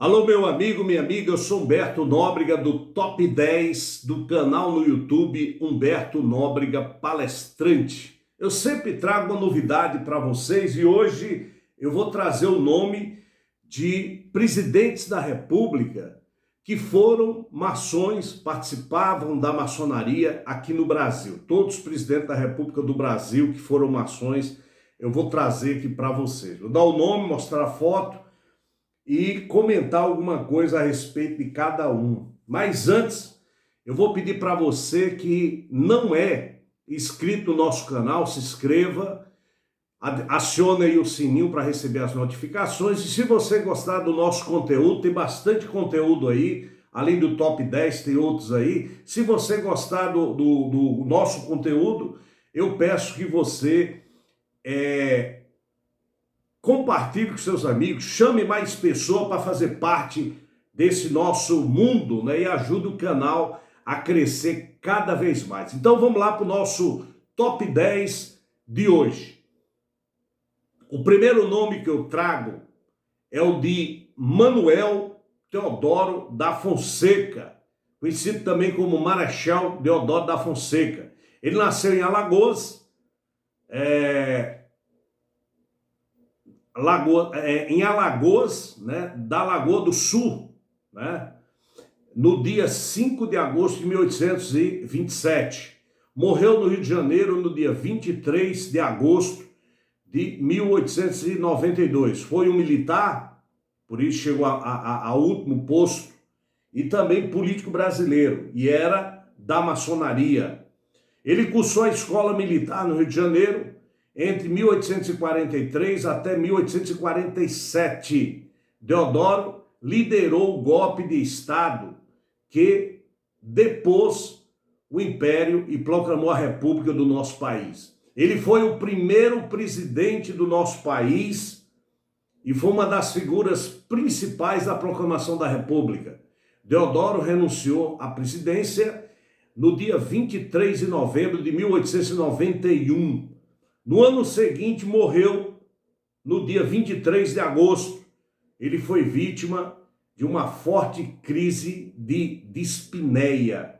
Alô, meu amigo, minha amiga, eu sou Humberto Nóbrega do Top 10 do canal no YouTube Humberto Nóbrega Palestrante. Eu sempre trago uma novidade para vocês e hoje eu vou trazer o nome de presidentes da República que foram maçons, participavam da maçonaria aqui no Brasil. Todos os presidentes da República do Brasil que foram maçons, eu vou trazer aqui para vocês. Vou dar o nome, mostrar a foto e comentar alguma coisa a respeito de cada um. Mas antes, eu vou pedir para você que não é inscrito no nosso canal, se inscreva, acione aí o sininho para receber as notificações. E se você gostar do nosso conteúdo, tem bastante conteúdo aí, além do Top 10, tem outros aí. Se você gostar do nosso conteúdo, eu peço que você compartilhe com seus amigos, chame mais pessoas para fazer parte desse nosso mundo, né? E ajude o canal a crescer cada vez mais. Então vamos lá para o nosso Top 10 de hoje. O primeiro nome que eu trago é o de Manuel Deodoro da Fonseca, conhecido também como Marechal Deodoro da Fonseca. Ele nasceu em Alagoas, em Alagoas, né, da Lagoa do Sul, né, no dia 5 de agosto de 1827. Morreu no Rio de Janeiro no dia 23 de agosto de 1892. Foi um militar, por isso chegou ao último posto, e também político brasileiro, e era da maçonaria. Ele cursou a escola militar no Rio de Janeiro, entre 1843 até 1847, Deodoro liderou o golpe de Estado que depôs o Império e proclamou a República do nosso país. Ele foi o primeiro presidente do nosso país e foi uma das figuras principais da proclamação da República. Deodoro renunciou à presidência no dia 23 de novembro de 1891. No ano seguinte, morreu no dia 23 de agosto. Ele foi vítima de uma forte crise de dispneia.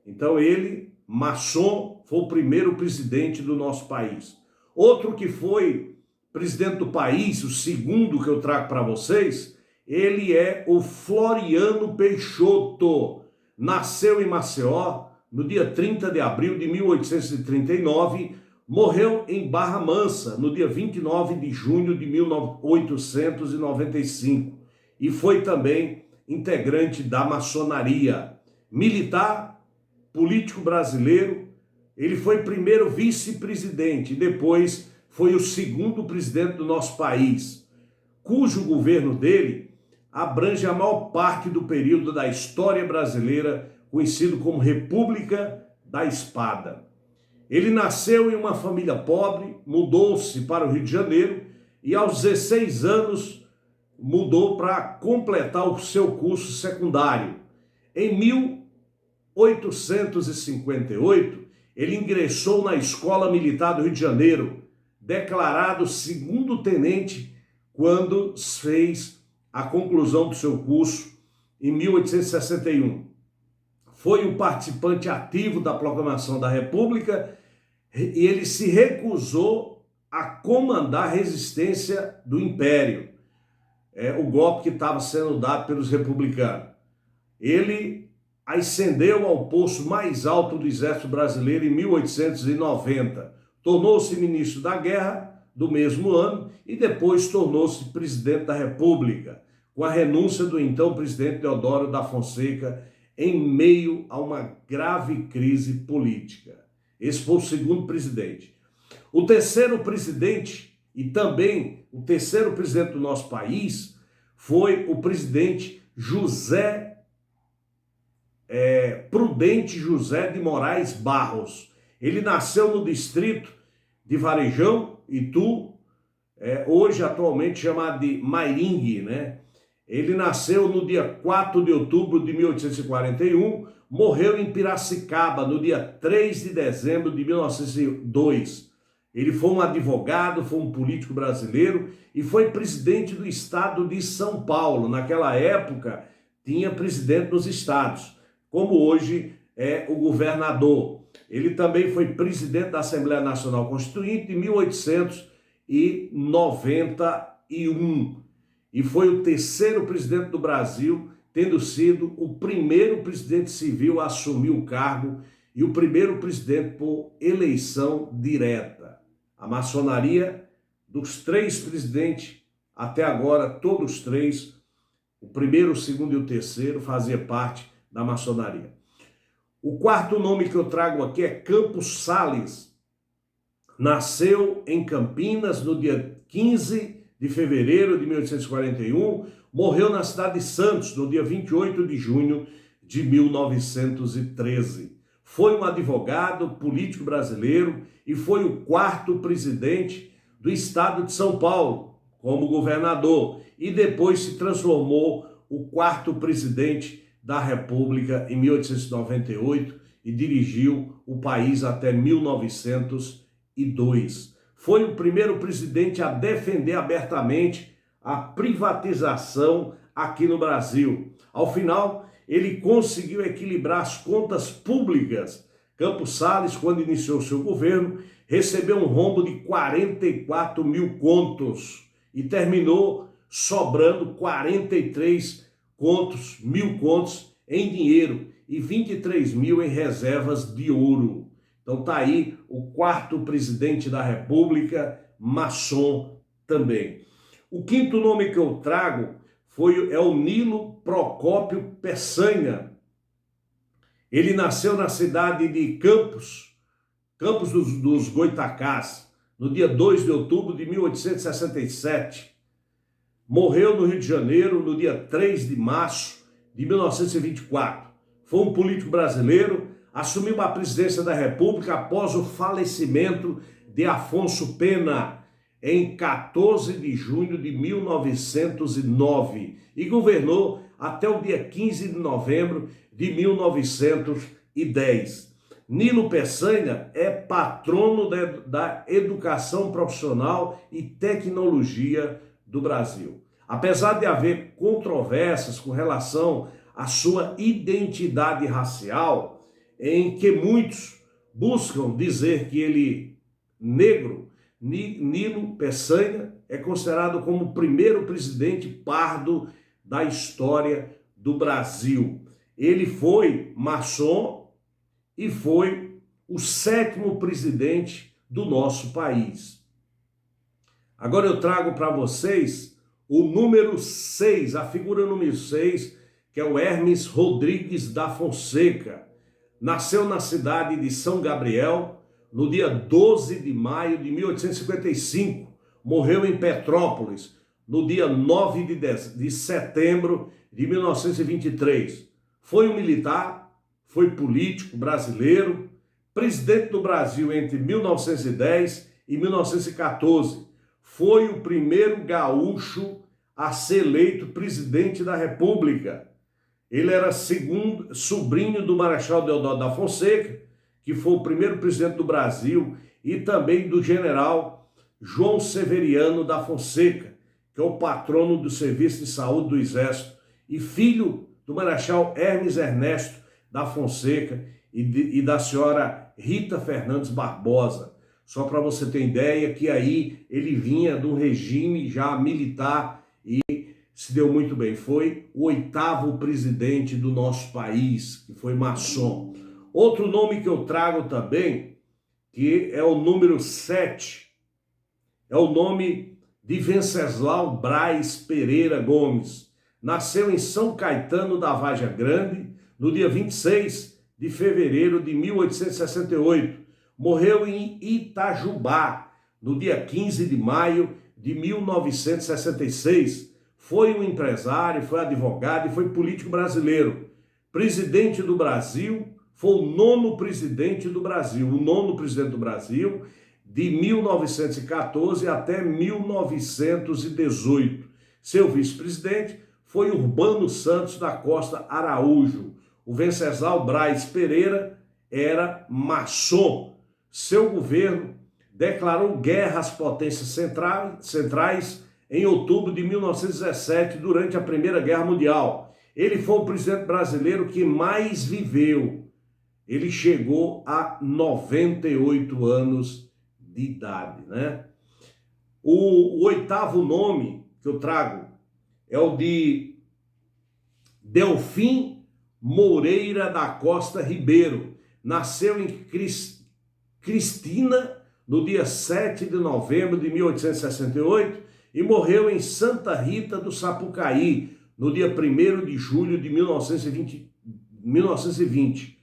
Então ele, maçom, foi o primeiro presidente do nosso país. Outro que foi presidente do país, o segundo que eu trago para vocês, ele é o Floriano Peixoto. Nasceu em Maceió no dia 30 de abril de 1839, morreu em Barra Mansa, no dia 29 de junho de 1895, e foi também integrante da maçonaria. Militar, político brasileiro, ele foi primeiro vice-presidente, depois foi o segundo presidente do nosso país, cujo governo dele abrange a maior parte do período da história brasileira, conhecido como República da Espada. Ele nasceu em uma família pobre, mudou-se para o Rio de Janeiro e aos 16 anos mudou para completar o seu curso secundário. Em 1858, ele ingressou na Escola Militar do Rio de Janeiro, declarado segundo tenente quando fez a conclusão do seu curso em 1861. Foi um participante ativo da proclamação da República e ele se recusou a comandar a resistência do Império, o golpe que estava sendo dado pelos republicanos. Ele ascendeu ao posto mais alto do Exército Brasileiro em 1890, tornou-se ministro da Guerra do mesmo ano e depois tornou-se presidente da República, com a renúncia do então presidente Deodoro da Fonseca, em meio a uma grave crise política. Esse foi o segundo presidente. O terceiro presidente, e também o terceiro presidente do nosso país, foi o presidente Prudente José de Moraes Barros. Ele nasceu no distrito de Varejão, Itu, hoje atualmente chamado de Mairingue, né? Ele nasceu no dia 4 de outubro de 1841, morreu em Piracicaba no dia 3 de dezembro de 1902. Ele foi um advogado, foi um político brasileiro e foi presidente do estado de São Paulo. Naquela época, tinha presidente nos estados, como hoje é o governador. Ele também foi presidente da Assembleia Nacional Constituinte em 1891 e foi o terceiro presidente do Brasil, tendo sido o primeiro presidente civil a assumir o cargo e o primeiro presidente por eleição direta. A maçonaria, dos três presidentes, até agora, todos os três, o primeiro, o segundo e o terceiro, fazia parte da maçonaria. O quarto nome que eu trago aqui é Campos Sales. Nasceu em Campinas no dia 15 de fevereiro de 1841, morreu na cidade de Santos no dia 28 de junho de 1913. Foi um advogado, político brasileiro e foi o quarto presidente do estado de São Paulo como governador e depois se transformou o quarto presidente da República em 1898 e dirigiu o país até 1902. Foi o primeiro presidente a defender abertamente a privatização aqui no Brasil. Ao final, ele conseguiu equilibrar as contas públicas. Campos Sales, quando iniciou seu governo, recebeu um rombo de 44 mil contos e terminou sobrando 43 mil contos em dinheiro e 23 mil em reservas de ouro. Então tá aí o quarto presidente da República, maçom também. O quinto nome que eu trago é o Nilo Procópio Peçanha. Ele nasceu na cidade de Campos dos Goitacás, no dia 2 de outubro de 1867. Morreu no Rio de Janeiro no dia 3 de março de 1924. Foi um político brasileiro, assumiu a presidência da República após o falecimento de Afonso Pena, em 14 de junho de 1909, e governou até o dia 15 de novembro de 1910. Nilo Peçanha é patrono da educação profissional e tecnologia do Brasil. Apesar de haver controvérsias com relação à sua identidade racial, em que muitos buscam dizer que ele negro, Nilo Peçanha é considerado como o primeiro presidente pardo da história do Brasil. Ele foi maçom e foi o sétimo presidente do nosso país. Agora eu trago para vocês o número 6, a figura número 6, que é o Hermes Rodrigues da Fonseca. Nasceu na cidade de São Gabriel, no dia 12 de maio de 1855. Morreu em Petrópolis, no dia 9 de setembro de 1923. Foi um militar, foi político brasileiro, presidente do Brasil entre 1910 e 1914. Foi o primeiro gaúcho a ser eleito presidente da República. Ele era sobrinho do Marechal Deodoro da Fonseca, que foi o primeiro presidente do Brasil, e também do general João Severiano da Fonseca, que é o patrono do Serviço de Saúde do Exército, e filho do Marechal Hermes Ernesto da Fonseca e da senhora Rita Fernandes Barbosa. Só para você ter ideia que aí ele vinha de um regime já militar e se deu muito bem. Foi o 8º presidente do nosso país, que foi maçom. Outro nome que eu trago também, que é o número 7, é o nome de Venceslau Braz Pereira Gomes. Nasceu em São Caetano da Vargem Grande, no dia 26 de fevereiro de 1868. Morreu em Itajubá, no dia 15 de maio de 1966. Foi um empresário, foi advogado e foi político brasileiro. Presidente do Brasil, foi o 9º presidente do Brasil. O 9º presidente do Brasil, de 1914 até 1918. Seu vice-presidente foi Urbano Santos da Costa Araújo. O Venceslau Braz Pereira era maçom. Seu governo declarou guerra às potências centrais em outubro de 1917, durante a Primeira Guerra Mundial. Ele foi o presidente brasileiro que mais viveu. Ele chegou a 98 anos de idade, né? O oitavo nome que eu trago é o de Delfim Moreira da Costa Ribeiro. Nasceu em Cristina no dia 7 de novembro de 1868 e morreu em Santa Rita do Sapucaí no dia 1º de julho de 1920.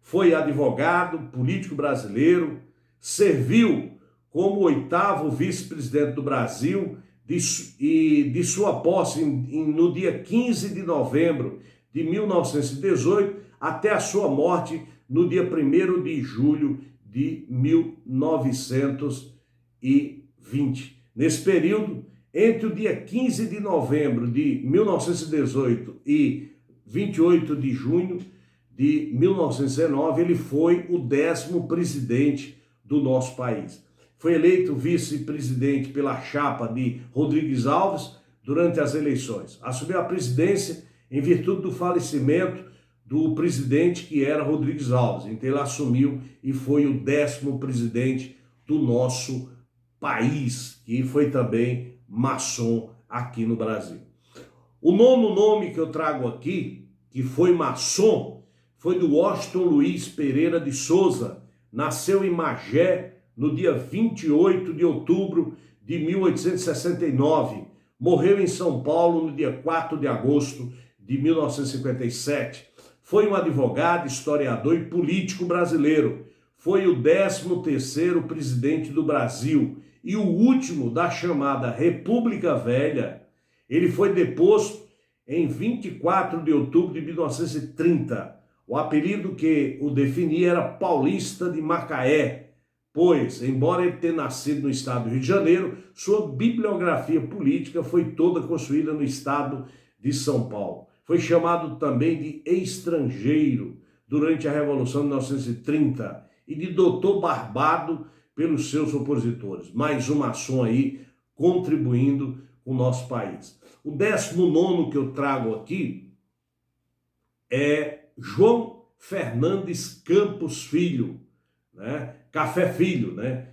Foi advogado, político brasileiro, serviu como 8º vice-presidente do Brasil e de sua posse no dia 15 de novembro de 1918 até a sua morte no dia 1º de julho de 1920. Nesse período, entre o dia 15 de novembro de 1918 e 28 de junho de 1919, ele foi o 10º presidente do nosso país. Foi eleito vice-presidente pela chapa de Rodrigues Alves durante as eleições. Assumiu a presidência em virtude do falecimento do presidente que era Rodrigues Alves. Então ele assumiu e foi o 10º presidente do nosso país, que foi também maçom aqui no Brasil. O nono nome que eu trago aqui, que foi maçom, foi do Washington Luiz Pereira de Souza. Nasceu em Magé no dia 28 de outubro de 1869. Morreu em São Paulo no dia 4 de agosto de 1957. Foi um advogado, historiador e político brasileiro. Foi o 13º presidente do Brasil e o último da chamada República Velha. Ele foi deposto em 24 de outubro de 1930. O apelido que o definia era Paulista de Macaé, pois, embora ele tenha nascido no estado do Rio de Janeiro, sua bibliografia política foi toda construída no estado de São Paulo. Foi chamado também de estrangeiro durante a Revolução de 1930 e de doutor barbado pelos seus opositores. Mais um maçom aí contribuindo com o nosso país. O 19º que eu trago aqui é João Fernandes Campos Filho, né? Café Filho, né?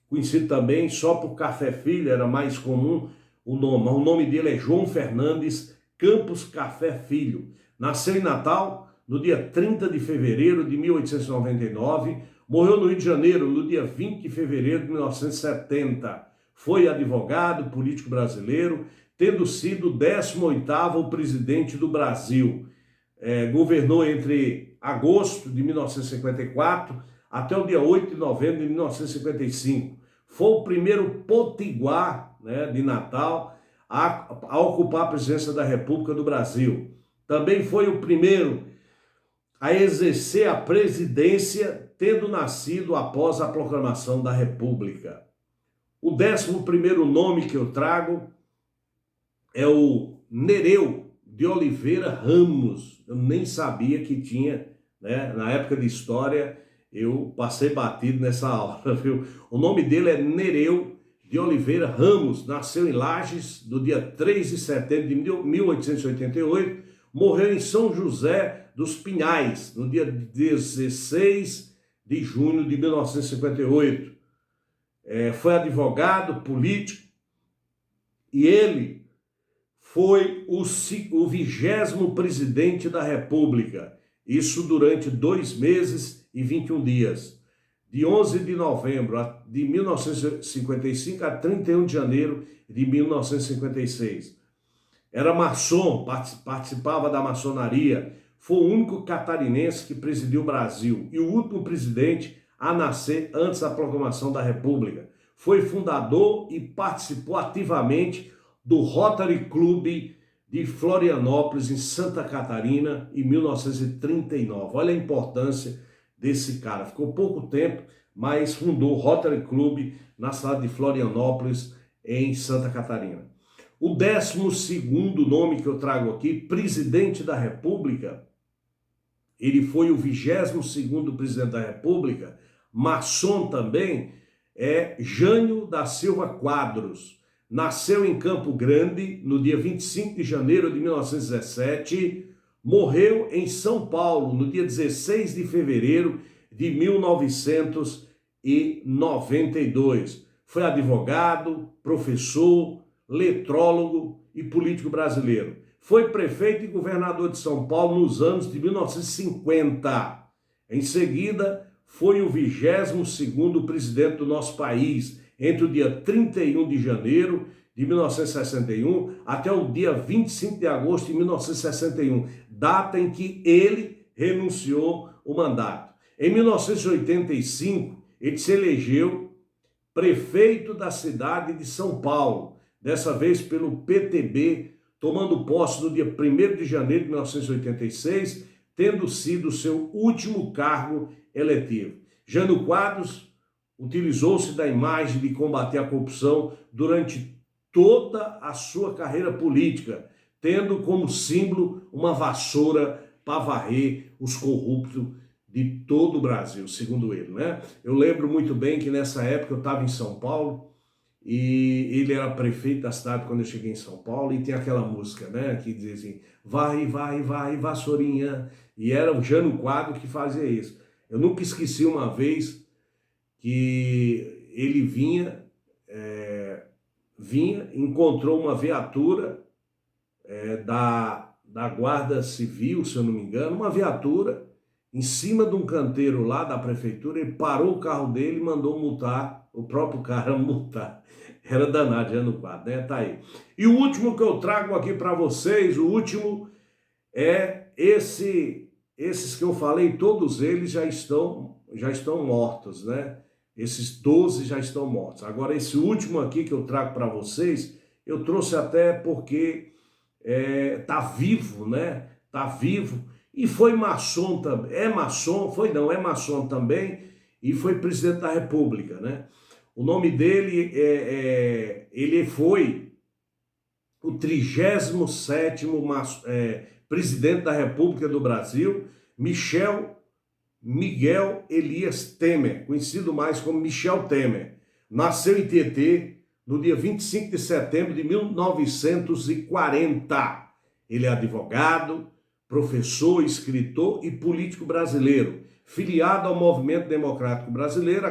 Conhecido também só por Café Filho, era mais comum o nome. O nome dele é João Fernandes Campos Café Filho. Nasceu em Natal no dia 30 de fevereiro de 1899, morreu no Rio de Janeiro no dia 20 de fevereiro de 1970. Foi advogado, político brasileiro, tendo sido o 18º presidente do Brasil. Governou entre agosto de 1954 até o dia 8 de novembro de 1955. Foi o primeiro potiguar, né, de Natal a ocupar a presidência da República do Brasil. Também foi o primeiro a exercer a presidência, tendo nascido após a proclamação da República. O 11º nome que eu trago é o Nereu de Oliveira Ramos. Eu nem sabia que tinha, né? Na época de história, eu passei batido nessa aula, viu? O nome dele é Nereu de Oliveira Ramos. Nasceu em Lages no dia 3 de setembro de 1888. Morreu em São José dos Pinhais no dia 16 de junho de 1958. Foi advogado, político, e ele foi o 20º presidente da República, isso durante 2 meses e 21 dias, de 11 de novembro de 1955 a 31 de janeiro de 1956. Era maçom, participava da maçonaria, foi o único catarinense que presidiu o Brasil e o último presidente a nascer antes da proclamação da República. Foi fundador e participou ativamente do Rotary Club de Florianópolis, em Santa Catarina, em 1939. Olha a importância desse cara. Ficou pouco tempo, mas fundou o Rotary Club na cidade de Florianópolis, em Santa Catarina. O 12º nome que eu trago aqui, presidente da República, ele foi o 22º presidente da República, maçom também, é Jânio da Silva Quadros. Nasceu em Campo Grande no dia 25 de janeiro de 1917, morreu em São Paulo no dia 16 de fevereiro de 1992. Foi advogado, professor, letrólogo e político brasileiro. Foi prefeito e governador de São Paulo nos anos de 1950. Em seguida, foi o 22º presidente do nosso país, entre o dia 31 de janeiro de 1961 até o dia 25 de agosto de 1961, data em que ele renunciou o mandato. Em 1985, ele se elegeu prefeito da cidade de São Paulo, dessa vez pelo PTB, tomando posse no dia 1º de janeiro de 1986, tendo sido seu último cargo eletivo. Jânio Quadros utilizou-se da imagem de combater a corrupção durante toda a sua carreira política, tendo como símbolo uma vassoura para varrer os corruptos de todo o Brasil, segundo ele, né? Eu lembro muito bem que nessa época eu estava em São Paulo e ele era prefeito da cidade quando eu cheguei em São Paulo, e tem aquela música, né, que diz assim, vai, vai, vai, vassourinha, e era o Jânio Quadros que fazia isso. Eu nunca esqueci uma vez que ele encontrou uma viatura da Guarda Civil, se eu não me engano, uma viatura em cima de um canteiro lá da prefeitura. Ele parou o carro dele e mandou multar, o próprio cara multar. Era danado, Jânio Quadros, né? Tá aí. E o último que eu trago aqui para vocês, o último é esses que eu falei, todos eles já estão mortos, né? Esses 12 já estão mortos. Agora, esse último aqui que eu trago para vocês, eu trouxe até porque tá vivo, né? Tá vivo. E foi maçom também. É maçom também, e foi presidente da República, né? O nome dele ele foi o 37º presidente da República do Brasil, Miguel Elias Temer, conhecido mais como Michel Temer. Nasceu em Tietê no dia 25 de setembro de 1940. Ele é advogado, professor, escritor e político brasileiro, filiado ao Movimento Democrático Brasileiro,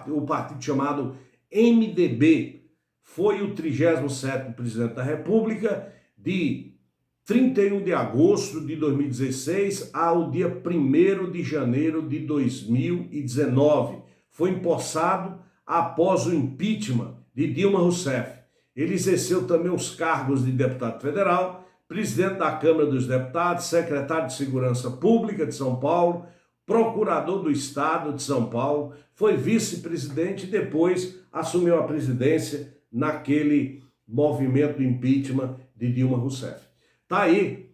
o partido chamado MDB. Foi o 37º presidente da República de 31 de agosto de 2016 ao dia 1º de janeiro de 2019. Foi empossado após o impeachment de Dilma Rousseff. Ele exerceu também os cargos de deputado federal, presidente da Câmara dos Deputados, secretário de Segurança Pública de São Paulo, procurador do Estado de São Paulo, foi vice-presidente e depois assumiu a presidência naquele movimento do impeachment de Dilma Rousseff. Tá aí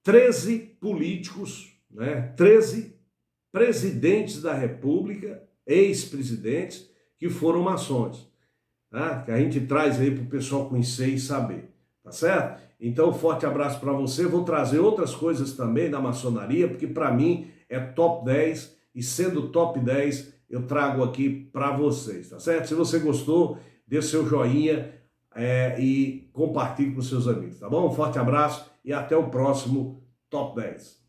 13 políticos, né? 13 presidentes da República, ex-presidentes, que foram maçons, tá? Que a gente traz aí para o pessoal conhecer e saber, tá certo? Então, forte abraço para você. Vou trazer outras coisas também da maçonaria, porque para mim é top 10, e sendo top 10, eu trago aqui para vocês, tá certo? Se você gostou, dê seu joinha e compartilhe com seus amigos, tá bom? Um forte abraço e até o próximo Top 10.